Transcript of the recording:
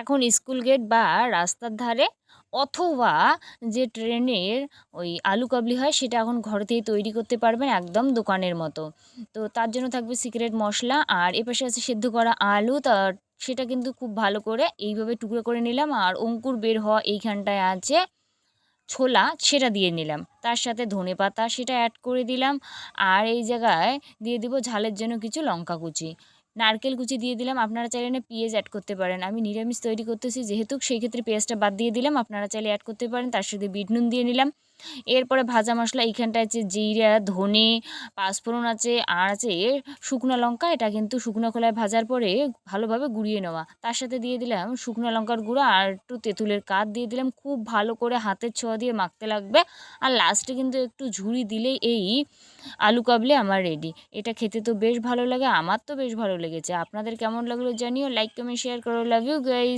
এখন school gate বা রাস্তার ধারে অথবা যে ট্রেনের ওই আলু কাবলি হয় সেটা এখন ঘরেতেই তৈরি করতে পারবেন একদম দোকানের মতো। তো তার জন্য থাকবে সিক্রেট মশলা, আর এপাশে আছে সেদ্ধ করা আলু। সেটা কিন্তু খুব ভালো করে এইভাবে টুকরো করে নিলাম, আর অঙ্কুর বের হওয়া এইখানটায় আছে ছোলা, সেটা দিয়ে নিলাম। তার সাথে ধনেপাতা সেটা অ্যাড করে দিলাম। আর এই জায়গায় দিয়ে দিব ঝালের জন্য কিছু লঙ্কা কুচি, নারকেল কুচি দিয়ে দিলাম। আপনারা চাইলে না পেঁয়াজ অ্যাড করতে পারেন, আমি নিরামিষ তৈরি করতেছি যেহেতু সেই ক্ষেত্রে পেঁয়াজটা বাদ দিয়ে দিলাম। আপনারা চাইলে অ্যাড করতে পারেন। তার সাথে বিট নুন দিয়ে নিলাম। এরপরে ভাজা মশলা এইখানটায় আছে জিরা, ধনে, পাঁচফোড়ন আছে, আর আছে শুকনো লঙ্কা। এটা কিন্তু শুকনো খোলায় ভাজার পরে ভালোভাবে গুঁড়িয়ে নেওয়া। তার সাথে দিয়ে দিলাম শুকনো লঙ্কার গুঁড়ো আর একটু তেঁতুলের কাঠ দিয়ে দিলাম। খুব ভালো করে হাতের ছোঁয়া দিয়ে মাখতে লাগবে। আর লাস্টে কিন্তু একটু ঝুড়ি দিলেই এই আলু কাবলি আমার রেডি। এটা খেতে তো বেশ ভালো লাগে, আমার তো বেশ ভালো লেগেছে। আপনাদের কেমন লাগলো জানিও, লাইক কমেন্ট শেয়ার করো। Love you guys.